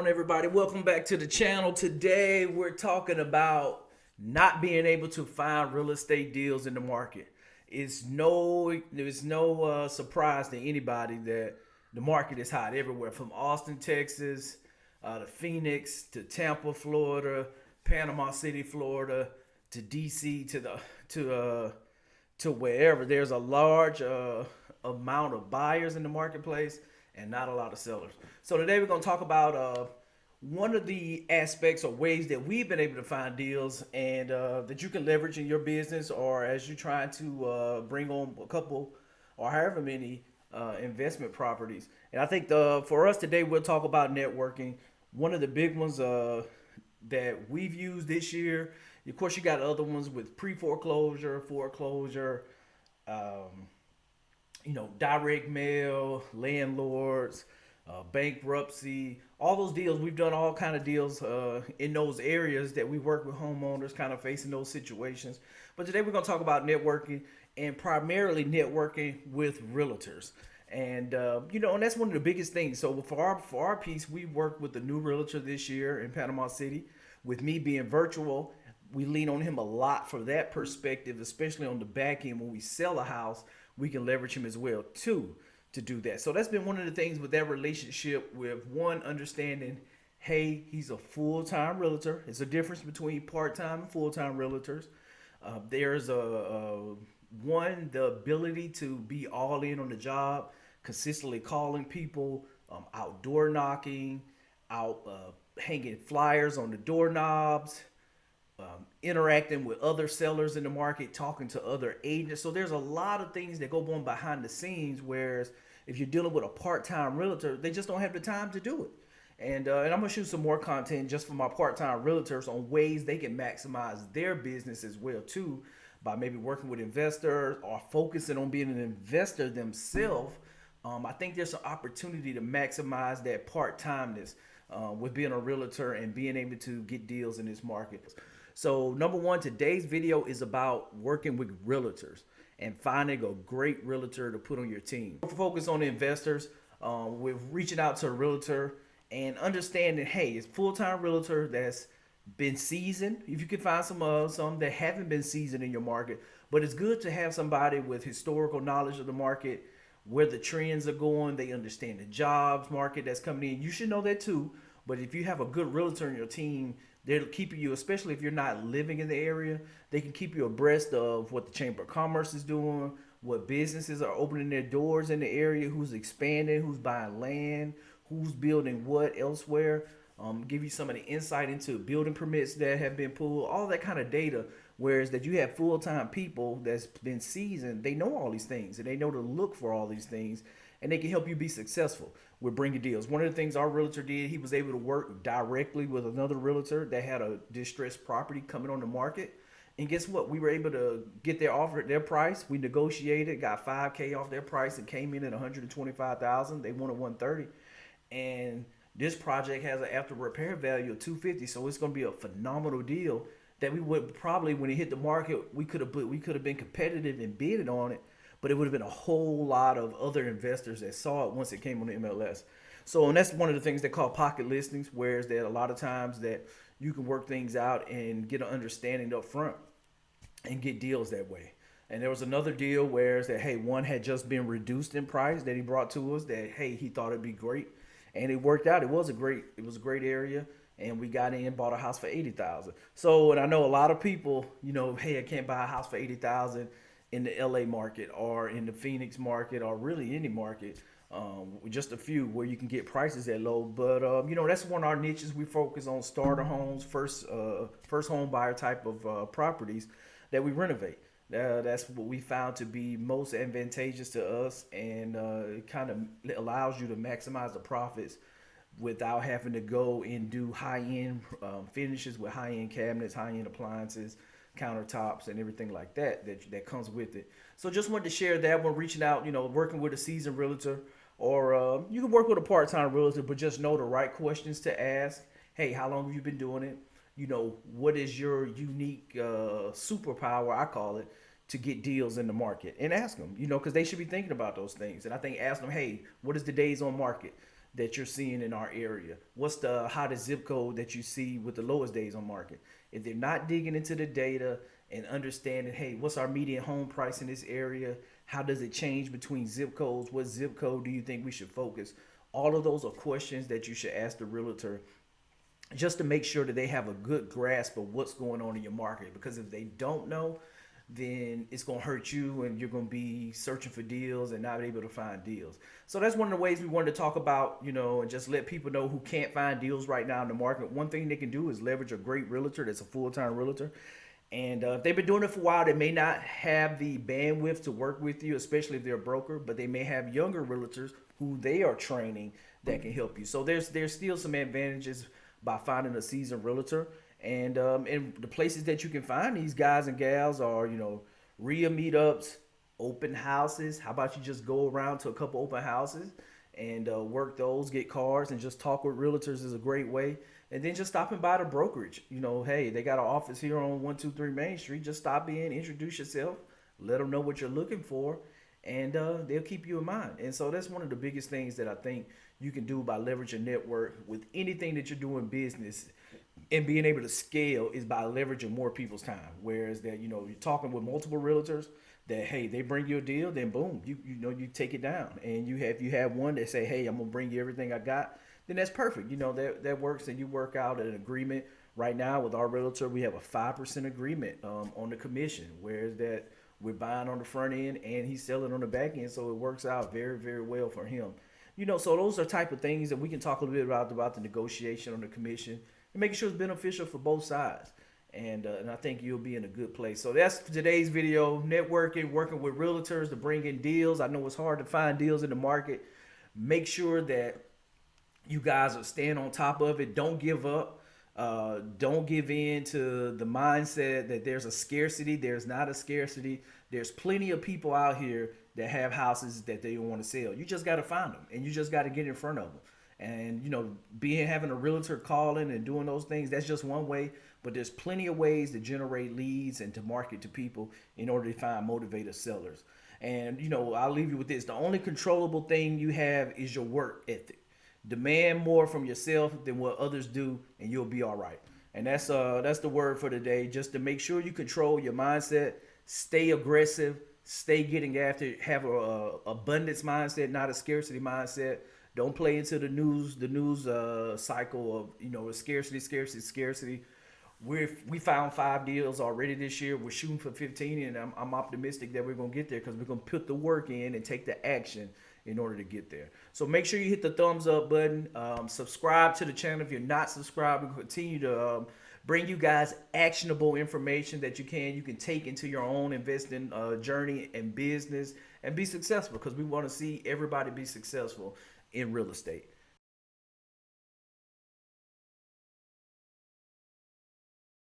everybody? Welcome back to the channel. Today we're talking about not being able to find real estate deals in the market. There's no surprise to anybody that the market is hot everywhere, from Austin, Texas, to Phoenix, to Tampa, Florida, Panama City, Florida, to DC, to wherever. There's a large amount of buyers in the marketplace and not a lot of sellers. So today we're going to talk about one of the aspects or ways that we've been able to find deals and that you can leverage in your business, or as you're trying to bring on a couple or however many investment properties. And I think for us today, we'll talk about networking. One of the big ones that we've used this year. Of course, you got other ones with pre-foreclosure, foreclosure, um, direct mail, landlords, bankruptcy, all those deals. We've done all kind of deals in those areas that we work with homeowners kind of facing those situations. But today we're going to talk about networking, and primarily networking with realtors. And that's one of the biggest things. So for our piece, we worked with the new realtor this year in Panama City. With me being virtual, we lean on him a lot for that perspective, especially on the back end when we sell a house. We can leverage him as well too to do that. So that's been one of the things with that relationship, with one understanding, hey, he's a full-time realtor. It's a difference between part-time and full-time realtors. There's the ability to be all in on the job, consistently calling people, outdoor knocking, out hanging flyers on the doorknobs, interacting with other sellers in the market, talking to other agents. So there's a lot of things that go on behind the scenes. Whereas if you're dealing with a part-time realtor, they just don't have the time to do it. And I'm gonna shoot some more content just for my part-time realtors on ways they can maximize their business as well too, by maybe working with investors or focusing on being an investor themselves. I think there's an opportunity to maximize that part-timeness with being a realtor and being able to get deals in this market. So number one, today's video is about working with realtors and finding a great realtor to put on your team. Focus on the investors with reaching out to a realtor and understanding, hey, it's full-time realtor that's been seasoned. If you can find some that haven't been seasoned in your market, but it's good to have somebody with historical knowledge of the market, where the trends are going. They understand the jobs market that's coming in. You should know that too. But if you have a good realtor in your team, they'll keep you, especially if you're not living in the area, they can keep you abreast of what the Chamber of Commerce is doing, what businesses are opening their doors in the area, who's expanding, who's buying land, who's building what elsewhere. Give you some of the insight into building permits that have been pulled, all that kind of data. Whereas that you have full-time people that's been seasoned, they know all these things and they know to look for all these things, and they can help you be successful with bringing deals. One of the things our realtor did, he was able to work directly with another realtor that had a distressed property coming on the market. And guess what? We were able to get their offer at their price. We negotiated, got 5K off their price, and came in at 125,000. They wanted 130, and this project has an after repair value of 250. So it's going to be a phenomenal deal that we would probably, when it hit the market, we could have been competitive and bidded on it, but it would have been a whole lot of other investors that saw it once it came on the MLS. So, and that's one of the things they call pocket listings, whereas that a lot of times that you can work things out and get an understanding up front and get deals that way. And there was another deal where that, hey, one had just been reduced in price that he brought to us, that, hey, he thought it'd be great, and it worked out. It was a great area, and we got in, bought a house for 80,000. So, and I know a lot of people, hey, I can't buy a house for 80,000 in the LA market or in the Phoenix market or really any market. Just a few where you can get prices that low, but that's one of our niches. We focus on starter homes, first home buyer type of properties that we renovate. That's what we found to be most advantageous to us, and it kind of allows you to maximize the profits without having to go and do high-end finishes with high-end cabinets, high-end appliances, countertops, and everything like that comes with it. So just wanted to share that one, reaching out, working with a seasoned realtor, or you can work with a part-time realtor, but just know the right questions to ask. Hey, how long have you been doing it? What is your unique superpower, I call it, to get deals in the market? And ask them, because they should be thinking about those things. And I think ask them, hey, what is the days on market? that you're seeing in our area? What's the hottest zip code that you see with the lowest days on market? If they're not digging into the data and understanding, hey, what's our median home price in this area? How does it change between zip codes? What zip code do you think we should focus? All of those are questions that you should ask the realtor just to make sure that they have a good grasp of what's going on in your market. Because if they don't know, then it's going to hurt you and you're going to be searching for deals and not able to find deals. So that's one of the ways we wanted to talk about, and just let people know who can't find deals right now in the market. One thing they can do is leverage a great realtor that's a full-time realtor. And if they've been doing it for a while, they may not have the bandwidth to work with you, especially if they're a broker, but they may have younger realtors who they are training that can help you. So there's still some advantages by finding a seasoned realtor. And the places that you can find these guys and gals are, REIA meetups, open houses. How about you just go around to a couple open houses and work those, get cards, and just talk with realtors is a great way. And then just stopping by the brokerage. Hey, they got an office here on 123 Main Street. Just stop in, introduce yourself, let them know what you're looking for, and they'll keep you in mind. And so that's one of the biggest things that I think you can do by leveraging network with anything that you're doing business and being able to scale is by leveraging more people's time. Whereas that, you're talking with multiple realtors that, hey, they bring you a deal, then boom, you take it down. And you have one that say, hey, I'm gonna bring you everything I got, then that's perfect. That works, and you work out an agreement. Right now with our realtor, we have a 5% agreement on the commission, whereas that we're buying on the front end and he's selling on the back end, so it works out very, very well for him. So those are type of things that we can talk a little bit about the negotiation on the commission and making sure it's beneficial for both sides. And I think you'll be in a good place. So that's today's video: networking, working with realtors to bring in deals. I know it's hard to find deals in the market. Make sure that you guys are staying on top of it. Don't give up. Don't give in to the mindset that there's a scarcity. There's not a scarcity. There's plenty of people out here that have houses that they want to sell. You just got to find them, and you just got to get in front of them. And having a realtor calling and doing those things, that's just one way. But there's plenty of ways to generate leads and to market to people in order to find motivated sellers. And I'll leave you with this: the only controllable thing you have is your work ethic. Demand more from yourself than what others do, and you'll be all right. And that's the word for today. Just to make sure you control your mindset, stay aggressive, stay getting after it, have a abundance mindset, not a scarcity mindset. Don't play into the news cycle of scarcity. We found 5 deals already this year. We're shooting for 15, and I'm optimistic that we're gonna get there because we're gonna put the work in and take the action in order to get there. So make sure you hit the thumbs up button. Subscribe to the channel if you're not subscribed. We'll continue to bring you guys actionable information that you can take into your own investing journey and business and be successful, because we want to see everybody be successful in real estate.